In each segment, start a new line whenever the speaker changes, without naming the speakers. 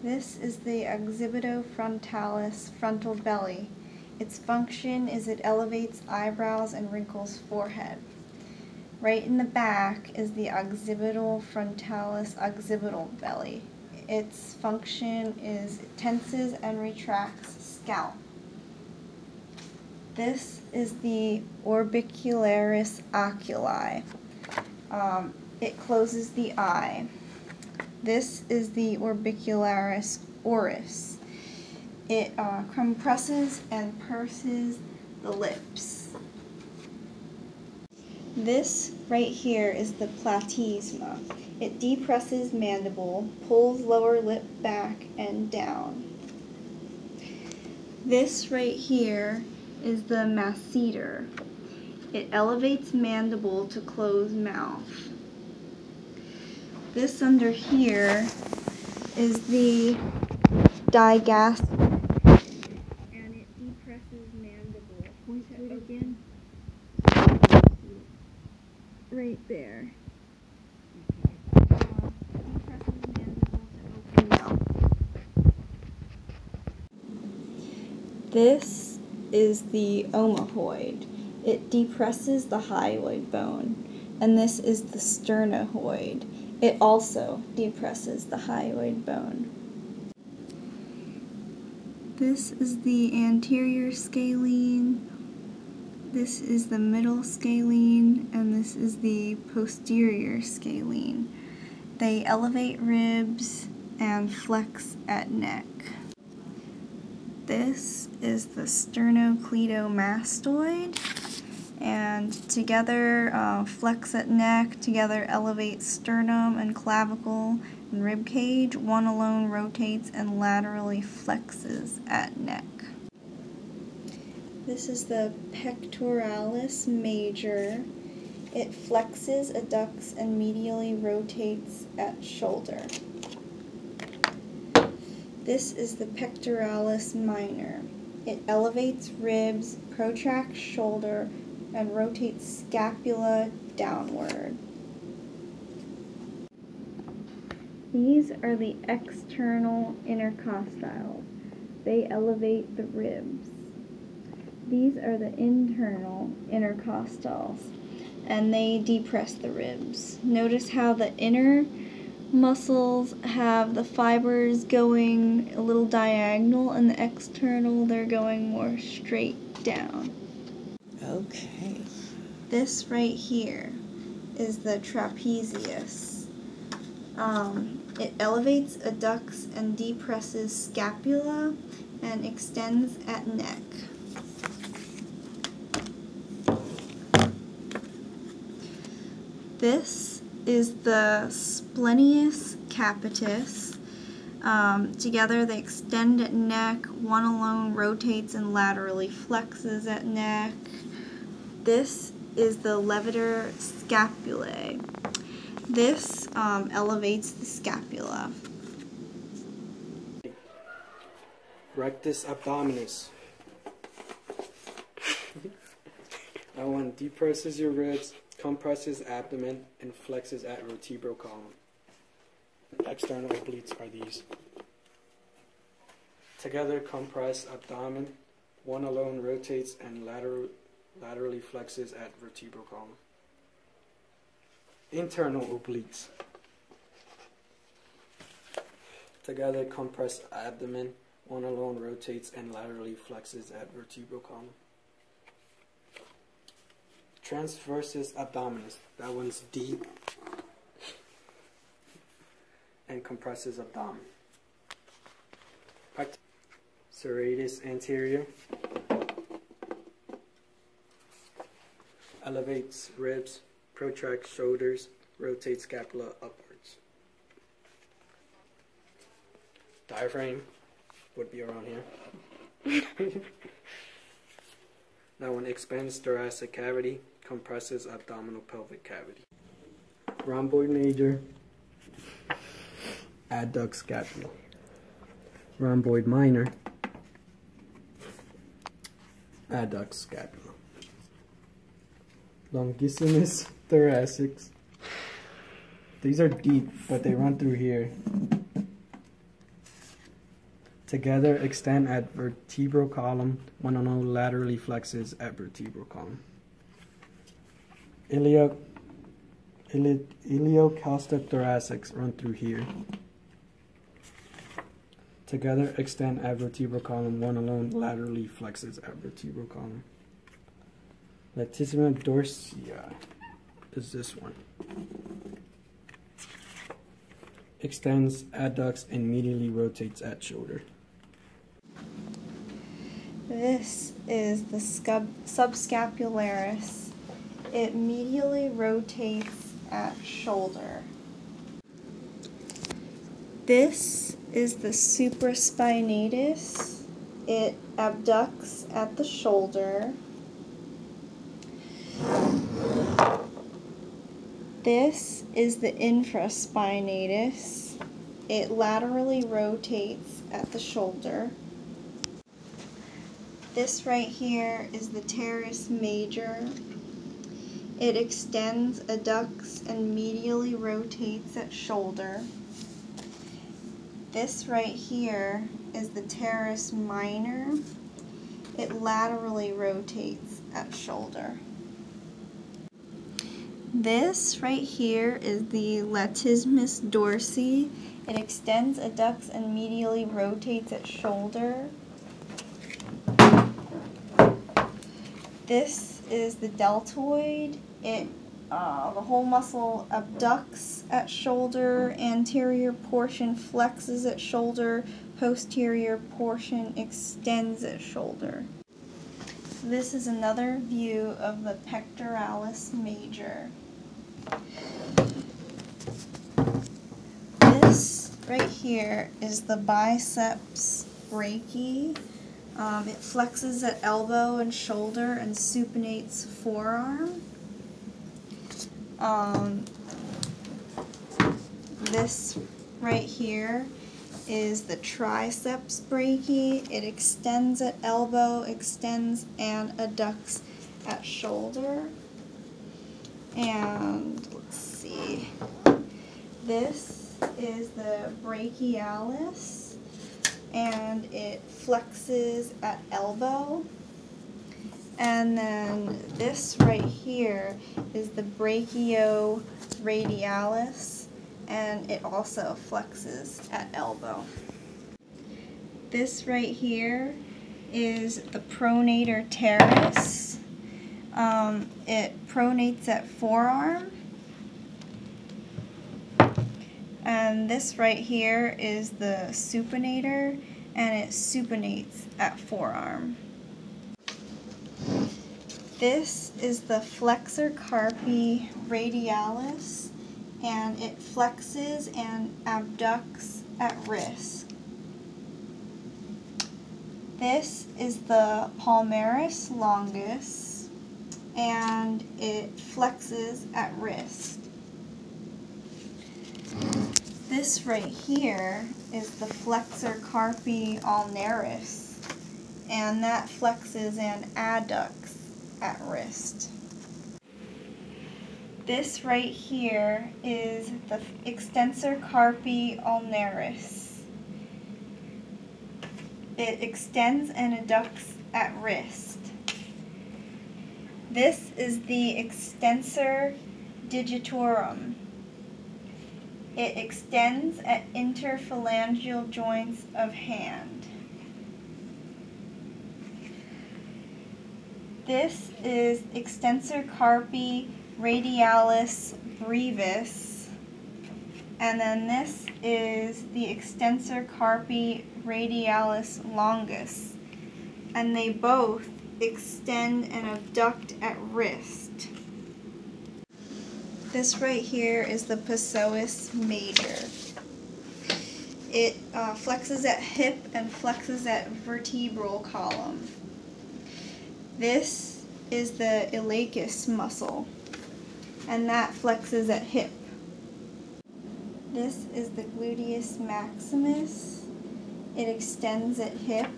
This is the Occipitofrontalis frontal belly. Its function is it elevates eyebrows and wrinkles forehead. Right in the back is the Occipitofrontalis occipital belly. Its function is it tenses and retracts scalp. This is the Orbicularis oculi. It closes the eye. This is the Orbicularis oris. It compresses and purses the lips. This right here is the Platysma. It depresses mandible, pulls lower lip back and down. This right here is the Masseter. It elevates mandible to close mouth. This under here is the digastric, and it depresses mandible. Point to it again. Right there. Depresses mandible to open mouth. This is the Omohyoid. It depresses the hyoid bone, and this is the Sternohyoid. It also depresses the hyoid bone. This is the anterior scalene, this is the middle scalene, and this is the posterior scalene. They elevate ribs and flex at neck. This is the Sternocleidomastoid, and together flex at neck, together elevate sternum and clavicle and ribcage. One alone rotates and laterally flexes at neck. This is the pectoralis major. It flexes, adducts, and medially rotates at shoulder. This is the pectoralis minor. It elevates ribs, protracts shoulder, and rotates scapula downward. These are the external intercostals. They elevate the ribs. These are the internal intercostals, and they depress the ribs. Notice how the inner muscles have the fibers going a little diagonal, and the external, they're going more straight down.
Okay.
This right here is the trapezius. It elevates, adducts, and depresses scapula and extends at neck. This is the splenius capitis. Together they extend at neck. One alone rotates and laterally flexes at neck. This is the levator scapulae. This elevates the scapula.
Rectus abdominis. That one depresses your ribs, compresses abdomen, and flexes at vertebral column. External obliques are these. Together compress abdomen. One alone rotates and laterally flexes at vertebral column. Internal obliques. Together compress abdomen. One alone rotates and laterally flexes at vertebral column. Transversus abdominis. That one's deep and compresses abdomen. Serratus anterior. Elevates ribs, protracts shoulders, rotates scapula upwards. Diaphragm would be around here. That one expands thoracic cavity, compresses abdominal pelvic cavity. Rhomboid major, adducts scapula. Rhomboid minor, adducts scapula. Longissimus thoracics. These are deep, but they run through here. Together extend at vertebral column. One alone laterally flexes at vertebral column. Iliocostothoracics run through here. Together extend at vertebral column. One alone laterally flexes at vertebral column. Platysma dorsii is this one. Extends, adducts, and medially rotates at shoulder.
This is the subscapularis. It medially rotates at shoulder. This is the supraspinatus. It abducts at the shoulder. This is the infraspinatus. It laterally rotates at the shoulder. This right here is the teres major. It extends, adducts, and medially rotates at shoulder. This right here is the teres minor. It laterally rotates at shoulder. This right here is the latissimus dorsi. It extends, adducts, and medially rotates at shoulder. This is the deltoid. The whole muscle abducts at shoulder, anterior portion flexes at shoulder, posterior portion extends at shoulder. This is another view of the pectoralis major. This right here is the biceps brachii. It flexes at elbow and shoulder and supinates forearm. This right here is the triceps brachii. It extends at elbow, extends and adducts at shoulder. And let's see, this is the brachialis, and it flexes at elbow. And then this right here is the brachioradialis, and it also flexes at elbow. This right here is the pronator teres. It pronates at forearm. And this right here is the supinator, and it supinates at forearm. This is the flexor carpi radialis, and it flexes and abducts at wrist. This is the palmaris longus, and it flexes at wrist. This right here is the flexor carpi ulnaris, and that flexes and adducts at wrist. This right here is the extensor carpi ulnaris. It extends and adducts at wrist. This is the extensor digitorum. It extends at interphalangeal joints of hand. This is extensor carpi radialis brevis, and then this is the extensor carpi radialis longus, and they both extend and abduct at wrist. This right here is the psoas major. It flexes at hip and flexes at vertebral column. This is the iliacus muscle, and that flexes at hip. This is the gluteus maximus. It extends at hip.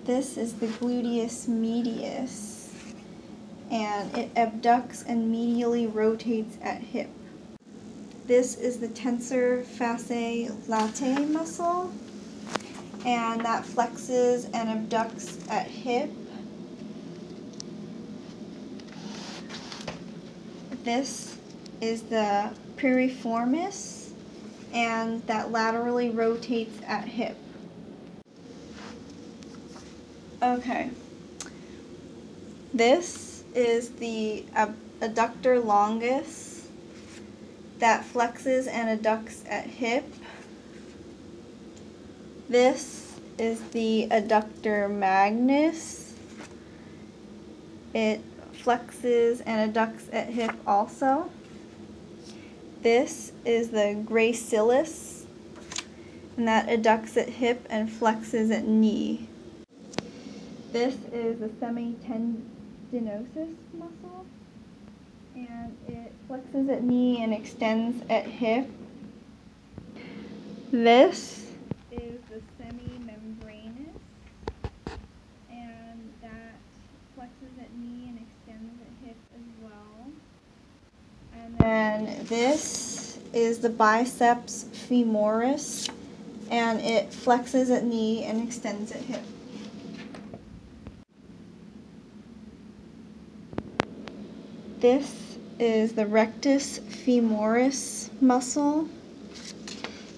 This is the gluteus medius, and it abducts and medially rotates at hip. This is the tensor fasciae latae muscle, and that flexes and abducts at hip. This is the piriformis, and that laterally rotates at hip. Okay. This is the adductor longus that flexes and adducts at hip. This is the adductor magnus. It flexes and adducts at hip also. This is the gracilis, and that adducts at hip and flexes at knee. This is the semitendinosus muscle, and it flexes at knee and extends at hip. This is the semimembranous, and that flexes at knee and extends at hip as well. And then this is the biceps femoris, and it flexes at knee and extends at hip. This is the rectus femoris muscle.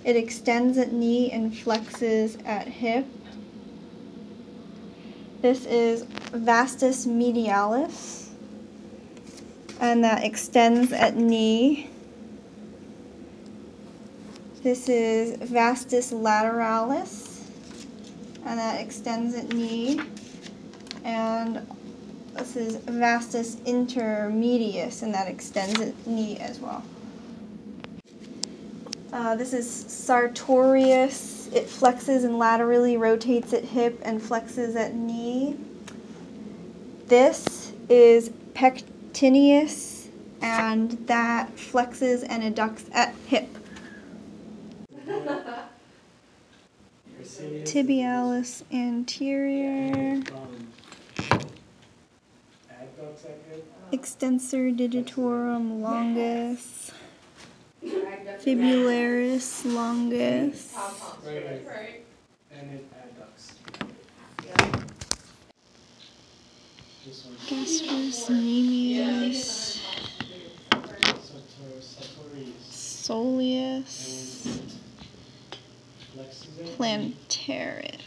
It extends at knee and flexes at hip. This is vastus medialis, and that extends at knee. This is vastus lateralis, and that extends at knee. And this is vastus intermedius, and that extends at knee as well. This is sartorius. It flexes and laterally rotates at hip and flexes at knee. This is pectineus, and that flexes and adducts at hip. Tibialis anterior. Extensor digitorum longus. Fibularis longus.
Right. And it adducts.
Gastrus nemius. Soleus. Plantaris.